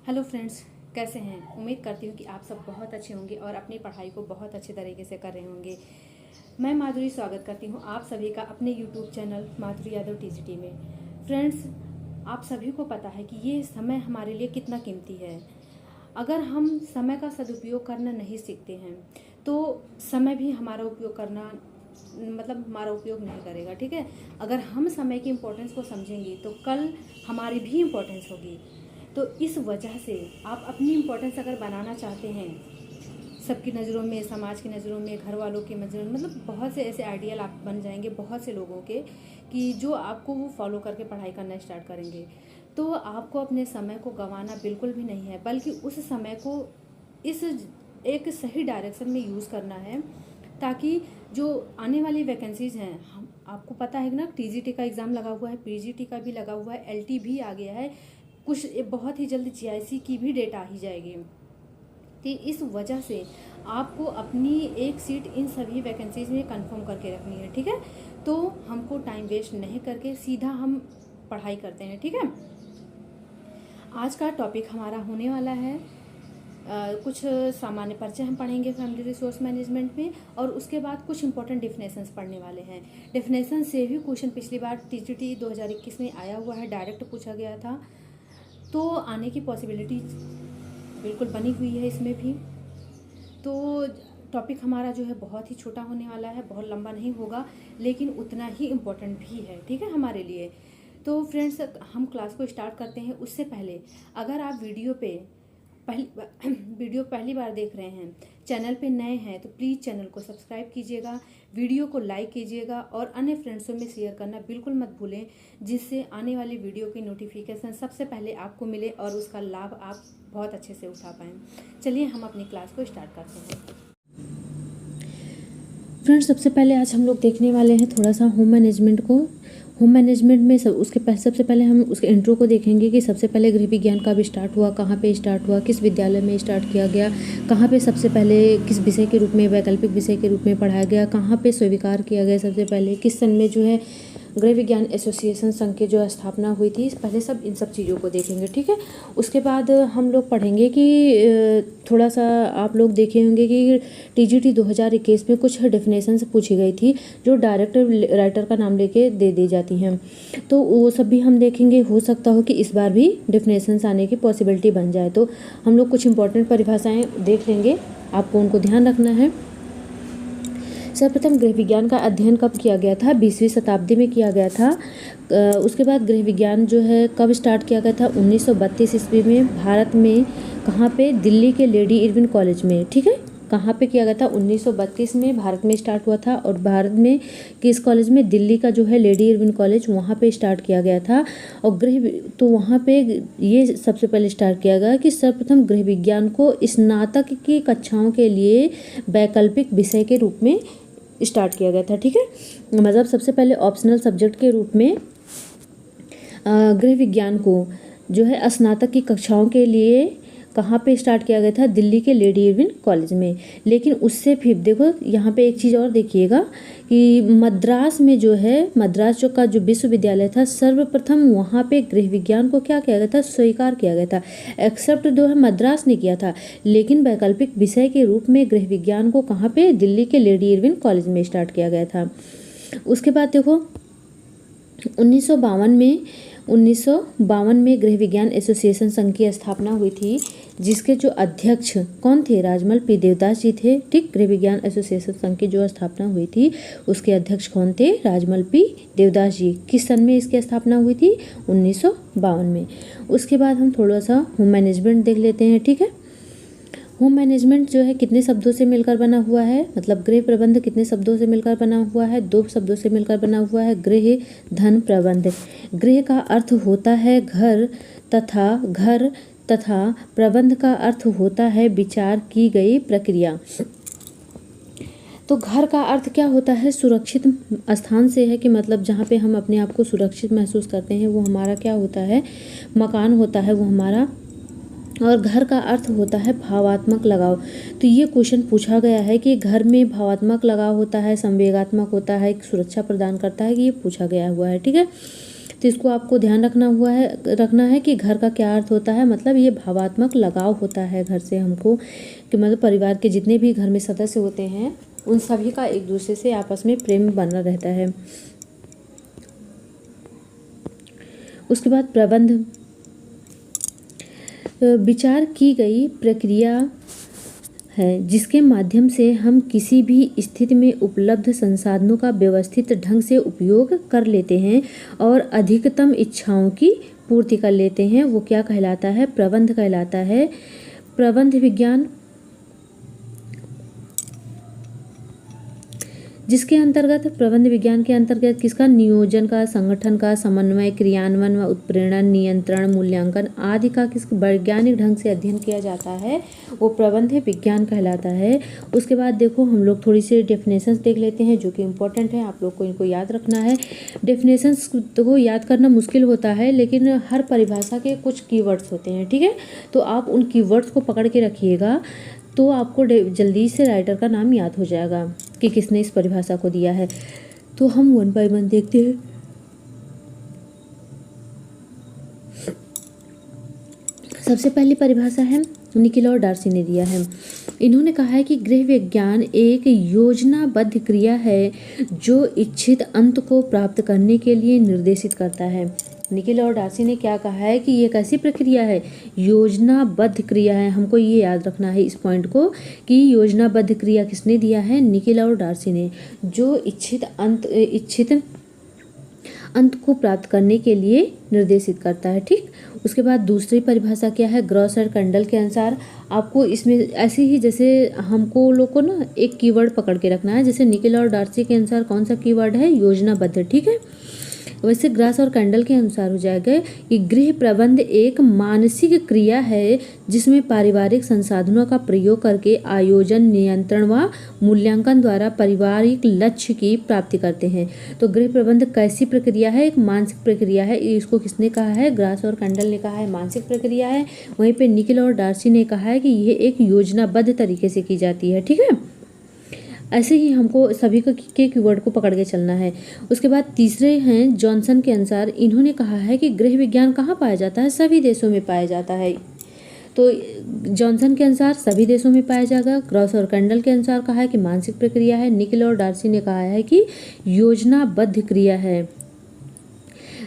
Hello friends, कैसे हैं। उम्मीद करती हूँ कि आप सब बहुत अच्छे होंगे और अपनी पढ़ाई को बहुत अच्छे तरीके से कर रहे होंगे। मैं माधुरी स्वागत करती हूँ आप सभी का अपने YouTube channel Madhuri Yadav TGT में। फ्रेंड्स, आप सभी को पता है कि ये समय हमारे लिए कितना कीमती है। अगर हम समय का सदुपयोग करना नहीं सीखते हैं तो समय भी हमारा उपयोग करना हमारा उपयोग नहीं करेगा। ठीक है, अगर हम समय की इम्पोर्टेंस को समझेंगे तो कल हमारी भी इम्पोर्टेंस होगी। तो इस वजह से आप अपनी इम्पोर्टेंस अगर बनाना चाहते हैं सबकी नज़रों में, समाज की नज़रों में, घर वालों की नज़रों में, बहुत से ऐसे आइडियल आप बन जाएंगे बहुत से लोगों के कि जो आपको वो फॉलो करके पढ़ाई करना स्टार्ट करेंगे। तो आपको अपने समय को गंवाना बिल्कुल भी नहीं है, बल्कि उस समय को इस एक सही डायरेक्शन में यूज़ करना है ताकि जो आने वाली वैकेंसीज़ हैं, हम आपको पता है ना, टीजीटी का एग्ज़ाम लगा हुआ है, पीजीटी का भी लगा हुआ है, एलटी भी आ गया है, कुछ बहुत ही जल्द जीआईसी की भी डेट आ ही जाएगी। तो इस वजह से आपको अपनी एक सीट इन सभी वैकेंसीज में कंफर्म करके रखनी है। ठीक है, तो हमको टाइम वेस्ट नहीं करके सीधा हम पढ़ाई करते हैं। ठीक है, आज का टॉपिक हमारा होने वाला है कुछ सामान्य परिचय हम पढ़ेंगे फैमिली रिसोर्स मैनेजमेंट में, और उसके बाद कुछ इंपॉर्टेंट डेफिनेशंस पढ़ने वाले हैं। डेफिनेशन से भी क्वेश्चन पिछली बार टीजीटी 2021 में आया हुआ है, डायरेक्ट पूछा गया था, तो आने की पॉसिबिलिटी बिल्कुल बनी हुई है इसमें भी। तो टॉपिक हमारा जो है बहुत ही छोटा होने वाला है, बहुत लंबा नहीं होगा, लेकिन उतना ही इम्पोर्टेंट भी है। ठीक है, हमारे लिए। तो फ्रेंड्स, हम क्लास को स्टार्ट करते हैं उससे पहले अगर आप वीडियो पहली बार देख रहे हैं, चैनल पे नए हैं, तो प्लीज़ चैनल को सब्सक्राइब कीजिएगा, वीडियो को लाइक कीजिएगा और अन्य फ्रेंड्सों में शेयर करना बिल्कुल मत भूलें, जिससे आने वाली वीडियो की नोटिफिकेशन सबसे पहले आपको मिले और उसका लाभ आप बहुत अच्छे से उठा पाएँ। चलिए हम अपनी क्लास को स्टार्ट करते हैं। फ्रेंड्स, सबसे पहले आज हम लोग देखने वाले हैं थोड़ा सा होम मैनेजमेंट को। होम मैनेजमेंट में सबसे पहले हम उसके इंट्रो को देखेंगे कि सबसे पहले गृह विज्ञान कब स्टार्ट हुआ, कहाँ पे स्टार्ट हुआ, किस विद्यालय में स्टार्ट किया गया, कहाँ पे सबसे पहले किस विषय के रूप में, वैकल्पिक विषय के रूप में पढ़ाया गया, कहाँ पे स्वीकार किया गया सबसे पहले, किस सन में जो है गृह विज्ञान एसोसिएशन संघ की जो स्थापना हुई थी। पहले इन सब चीज़ों को देखेंगे। ठीक है, उसके बाद हम लोग पढ़ेंगे कि थोड़ा सा आप लोग देखे होंगे कि टीजीटी 2021 में कुछ डेफिनेशंस पूछी गई थी जो डायरेक्ट राइटर का नाम लेके दे दी जाती हैं, तो वो सब भी हम देखेंगे। हो सकता हो कि इस बार भी डेफिनेशंस आने की पॉसिबिलिटी बन जाए, तो हम लोग कुछ इंपॉर्टेंट परिभाषाएँ देख लेंगे, आपको उनको ध्यान रखना है। सर्वप्रथम गृह विज्ञान का अध्ययन कब किया गया था? 20वीं शताब्दी में किया गया था। उसके बाद गृह विज्ञान जो है कब स्टार्ट किया गया था? 1932 ईस्वी में। भारत में कहाँ पे? दिल्ली के लेडी इरविन कॉलेज में। ठीक है, कहाँ पे किया गया था? 1932 में भारत में स्टार्ट हुआ था, और भारत में किस कॉलेज में? दिल्ली का जो है लेडी इरविन कॉलेज, वहाँ पे स्टार्ट किया गया था। और तो वहाँ पे ये सबसे पहले स्टार्ट किया गया कि सर्वप्रथम गृह विज्ञान को स्नातक की कक्षाओं के लिए वैकल्पिक विषय के रूप में स्टार्ट किया गया था। ठीक है, मतलब सबसे पहले ऑप्शनल सब्जेक्ट के रूप में गृह विज्ञान को जो है स्नातक की कक्षाओं के लिए कहाँ पे स्टार्ट किया गया था? दिल्ली के लेडी इरविन कॉलेज में। लेकिन उससे फिर देखो यहाँ पे एक चीज़ और देखिएगा कि मद्रास में जो है, मद्रास का जो विश्वविद्यालय था, सर्वप्रथम वहाँ पे गृह विज्ञान को क्या किया गया था? स्वीकार किया गया था। एक्सेप्ट जो है मद्रास ने किया था, लेकिन वैकल्पिक विषय के रूप में गृह विज्ञान को कहाँ पे? दिल्ली के लेडी इरविन कॉलेज में स्टार्ट किया गया था। उसके बाद देखो 1952 में गृह विज्ञान एसोसिएशन संघ की स्थापना हुई थी, जिसके जो अध्यक्ष कौन थे? राजमल पी देवदास जी थे। ठीक, गृह विज्ञान एसोसिएशन संघ की जो स्थापना हुई थी उसके अध्यक्ष कौन थे? राजमल पी देवदास जी। किस सन में इसकी स्थापना हुई थी? 1952 में। उसके बाद हम थोड़ा सा होम मैनेजमेंट देख लेते हैं। ठीक है, होम मैनेजमेंट जो है कितने शब्दों से मिलकर बना हुआ है? मतलब गृह प्रबंध कितने शब्दों से मिलकर बना हुआ है? 2 शब्दों से मिलकर बना हुआ है, गृह धन प्रबंध। गृह का अर्थ होता है घर तथा प्रबंध का अर्थ होता है विचार की गई प्रक्रिया। तो घर का अर्थ क्या होता है? सुरक्षित स्थान से है, कि मतलब जहाँ पे हम अपने आप को सुरक्षित महसूस करते हैं वो हमारा क्या होता है? मकान होता है वो हमारा। और घर का अर्थ होता है भावात्मक लगाव। तो ये क्वेश्चन पूछा गया है कि घर में भावात्मक लगाव होता है, संवेगात्मक होता है, सुरक्षा प्रदान करता है, कि ये पूछा गया हुआ है। ठीक है, तो तो इसको आपको ध्यान रखना है कि घर का क्या अर्थ होता है। मतलब ये भावात्मक लगाव होता है घर से हमको, कि मतलब परिवार के जितने भी घर में सदस्य होते हैं उन सभी का एक दूसरे से आपस में प्रेम बना रहता है। उसके बाद प्रबंध, विचार की गई प्रक्रिया है जिसके माध्यम से हम किसी भी स्थिति में उपलब्ध संसाधनों का व्यवस्थित ढंग से उपयोग कर लेते हैं और अधिकतम इच्छाओं की पूर्ति कर लेते हैं, वो क्या कहलाता है? प्रबंध कहलाता है। प्रबंध विज्ञान जिसके अंतर्गत, प्रबंध विज्ञान के अंतर्गत किसका? नियोजन का, संगठन का, समन्वय, क्रियान्वयन व उत्प्रेरण, नियंत्रण, मूल्यांकन आदि का किस वैज्ञानिक ढंग से अध्ययन किया जाता है, वो प्रबंध विज्ञान कहलाता है। उसके बाद देखो हम लोग थोड़ी सी डेफिनेशंस देख लेते हैं जो कि इम्पोर्टेंट है, आप लोग को इनको याद रखना है। डेफिनेशंस को याद करना मुश्किल होता है लेकिन हर परिभाषा के कुछ कीवर्ड्स होते हैं, ठीक है, तो आप उन कीवर्ड्स को पकड़ के रखिएगा तो आपको जल्दी से राइटर का नाम याद हो जाएगा कि किसने इस परिभाषा को दिया है। तो हम 1 बाय 1 देखते हैं। सबसे पहली परिभाषा है निकिल और डार्सी ने दिया है। इन्होंने कहा है कि गृह विज्ञान एक योजनाबद्ध क्रिया है जो इच्छित अंत को प्राप्त करने के लिए निर्देशित करता है। निकिल और डार्सी ने क्या कहा है कि ये कैसी प्रक्रिया है? योजनाबद्ध क्रिया है। हमको ये याद रखना है इस पॉइंट को कि योजनाबद्ध क्रिया किसने दिया है? निकिल और डार्सी ने, जो इच्छित अंत को प्राप्त करने के लिए निर्देशित करता है, ठीक। उसके बाद दूसरी परिभाषा क्या है? ग्रॉस और कंडल के अनुसार आपको इसमें ऐसे ही जैसे हमको लोग को ना एक कीवर्ड पकड़ के रखना है, जैसे निकिल और डार्सी के अनुसार कौन सा कीवर्ड है? योजनाबद्ध, ठीक है। वैसे ग्रास और कैंडल के अनुसार हो जाएगा कि गृह प्रबंध एक मानसिक क्रिया है जिसमें पारिवारिक संसाधनों का प्रयोग करके आयोजन, नियंत्रण व मूल्यांकन द्वारा पारिवारिक लक्ष्य की प्राप्ति करते हैं। तो गृह प्रबंध कैसी प्रक्रिया है? एक मानसिक प्रक्रिया है। इसको किसने कहा है? ग्रास और कैंडल ने कहा है मानसिक प्रक्रिया है। वहीं पे निकिल और डार्सी ने कहा है कि यह एक योजनाबद्ध तरीके से की जाती है, ठीक है। ऐसे ही हमको सभी के कीवर्ड को पकड़ के चलना है। उसके बाद तीसरे हैं जॉनसन के अनुसार, इन्होंने कहा है कि गृह विज्ञान कहाँ पाया जाता है? सभी देशों में पाया जाता है। तो जॉनसन के अनुसार सभी देशों में पाया जाएगा। क्रॉस और कैंडल के अनुसार कहा है कि मानसिक प्रक्रिया है। निकिल और डार्सी ने कहा है कि योजनाबद्ध क्रिया है।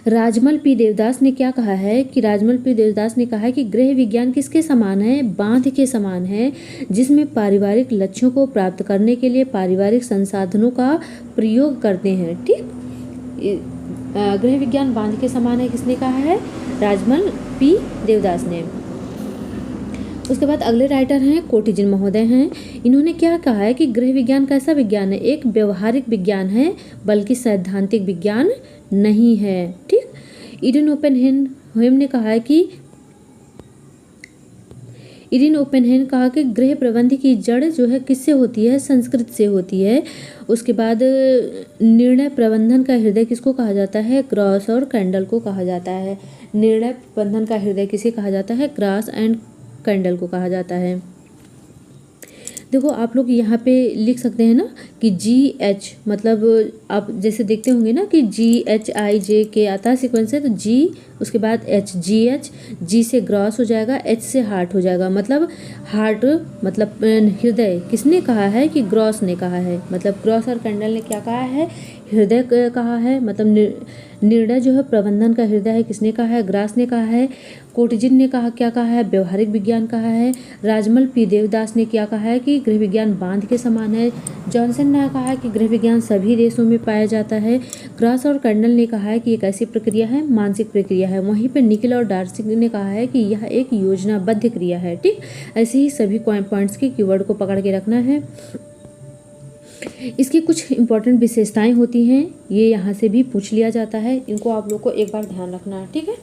राजमल पी देवदास ने क्या कहा है कि राजमल पी देवदास ने कहा है कि गृह विज्ञान किसके समान है? बांध के समान है, जिसमें पारिवारिक लक्ष्यों को प्राप्त करने के लिए पारिवारिक संसाधनों का प्रयोग करते हैं, ठीक। गृह विज्ञान बांध के समान है, किसने कहा है? राजमल पी देवदास ने। उसके बाद अगले राइटर हैं कोटिजिन महोदय हैं। इन्होंने क्या कहा है कि गृह विज्ञान कैसा विज्ञान है? एक व्यवहारिक विज्ञान है, बल्कि सैद्धांतिक विज्ञान नहीं है, ठीक। इरिन ओपेनहेम ने कहा कि गृह प्रबंध की जड़ जो है किससे होती है? संस्कृत से होती है। उसके बाद निर्णय प्रबंधन का हृदय किसको कहा जाता है? ग्रॉस और कैंडल को कहा जाता है। निर्णय प्रबंधन का हृदय किसे कहा जाता है? ग्रास एंड कैंडल को कहा जाता है। देखो आप लोग यहाँ पे लिख सकते हैं ना कि GH, मतलब आप जैसे देखते होंगे ना कि GHIJK आता है सीक्वेंस से, तो G उसके बाद H, GH, G से ग्रॉस हो जाएगा, H से हार्ट हो जाएगा। मतलब हार्ट मतलब हृदय किसने कहा है? कि ग्रॉस ने कहा है। मतलब ग्रॉस और कैंडल ने क्या कहा है? हृदय कहा है। मतलब निर्णय जो है प्रबंधन का हृदय है, किसने कहा है? ग्रास ने कहा है। कोटिजिन ने क्या कहा है? व्यवहारिक विज्ञान कहा है। राजमल पी देवदास ने क्या कहा है? कि गृह विज्ञान बांध के समान है। जॉनसन ने कहा है कि गृह विज्ञान सभी देशों में पाया जाता है। ग्रास और कैंडल ने कहा है कि एक ऐसी प्रक्रिया है, मानसिक प्रक्रिया है। वहीं पर निकिल और डार्सी ने कहा है कि यह एक योजनाबद्ध क्रिया है, ठीक। ऐसे ही सभी पॉइंट्स के कीवर्ड को पकड़ के रखना है। इसकी कुछ इंपॉर्टेंट विशेषताएं होती हैं, ये यहाँ से भी पूछ लिया जाता है, इनको आप लोग को एक बार ध्यान रखना है, ठीक है।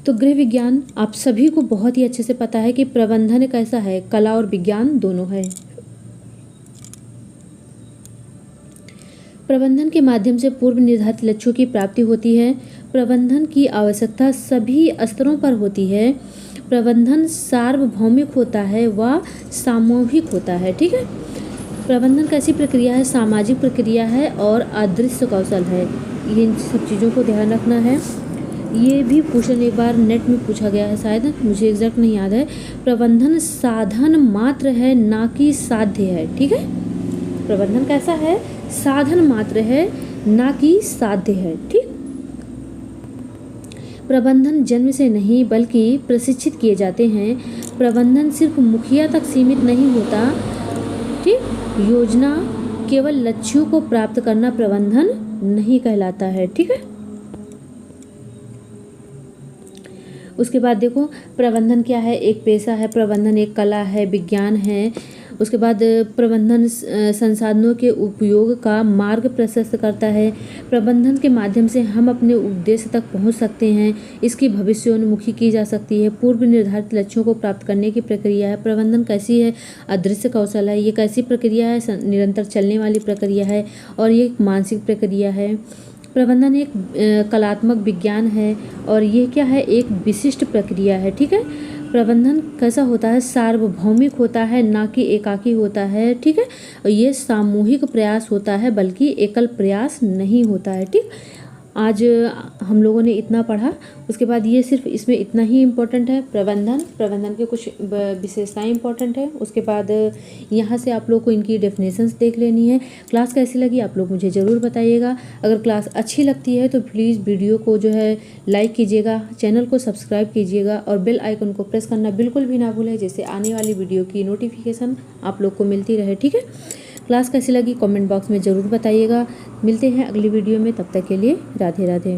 तो गृह विज्ञान आप सभी को बहुत ही अच्छे से पता है कि प्रबंधन कैसा है? कला और विज्ञान दोनों है। प्रबंधन के माध्यम से पूर्व निर्धारित लक्ष्यों की प्राप्ति होती है। प्रबंधन की आवश्यकता सभी स्तरों पर होती है। प्रबंधन सार्वभौमिक होता है व सामूहिक होता है, ठीक है। प्रबंधन कैसी प्रक्रिया है? सामाजिक प्रक्रिया है और अदृश्य कौशल है। ये इन सब चीज़ों को ध्यान रखना है। ये भी क्वेश्चन एक बार नेट में पूछा गया है, शायद मुझे एग्जैक्ट नहीं याद है। प्रबंधन साधन मात्र है, ना कि साध्य है। ठीक है, प्रबंधन कैसा है? साधन मात्र है, ना कि साध्य है। ठीक, प्रबंधन जन्म से नहीं बल्कि प्रशिक्षित किए जाते हैं। प्रबंधन सिर्फ मुखिया तक सीमित नहीं होता। ठीक, योजना केवल लक्ष्यों को प्राप्त करना प्रबंधन नहीं कहलाता है। ठीक है, उसके बाद देखो प्रबंधन क्या है? एक पेशा है, प्रबंधन एक कला है, विज्ञान है। उसके बाद प्रबंधन संसाधनों के उपयोग का मार्ग प्रशस्त करता है। प्रबंधन के माध्यम से हम अपने उद्देश्य तक पहुंच सकते हैं। इसकी भविष्योन्मुखी की जा सकती है। पूर्व निर्धारित लक्ष्यों को प्राप्त करने की प्रक्रिया है। प्रबंधन कैसी है? अदृश्य कौशल है। ये कैसी प्रक्रिया है? निरंतर चलने वाली प्रक्रिया है और ये एक मानसिक प्रक्रिया है। प्रबंधन एक कलात्मक विज्ञान है और ये क्या है? एक विशिष्ट प्रक्रिया है। ठीक है, प्रबंधन कैसा होता है? सार्वभौमिक होता है, ना कि एकाकी होता है। ठीक है, और ये सामूहिक प्रयास होता है, बल्कि एकल प्रयास नहीं होता है। ठीक, आज हम लोगों ने इतना पढ़ा। उसके बाद ये सिर्फ इसमें इतना ही इम्पोर्टेंट है, प्रबंधन के कुछ विशेषताएं इम्पोर्टेंट है। उसके बाद यहाँ से आप लोग को इनकी डेफिनेशंस देख लेनी है। क्लास कैसी लगी आप लोग मुझे ज़रूर बताइएगा। अगर क्लास अच्छी लगती है तो प्लीज़ वीडियो को जो है लाइक कीजिएगा, चैनल को सब्सक्राइब कीजिएगा और बेल आइकन को प्रेस करना बिल्कुल भी ना भूलें, जिससे आने वाली वीडियो की नोटिफिकेशन आप लोग को मिलती रहे। ठीक है, क्लास कैसी लगी कमेंट बॉक्स में ज़रूर बताइएगा। मिलते हैं अगली वीडियो में, तब तक के लिए राधे राधे।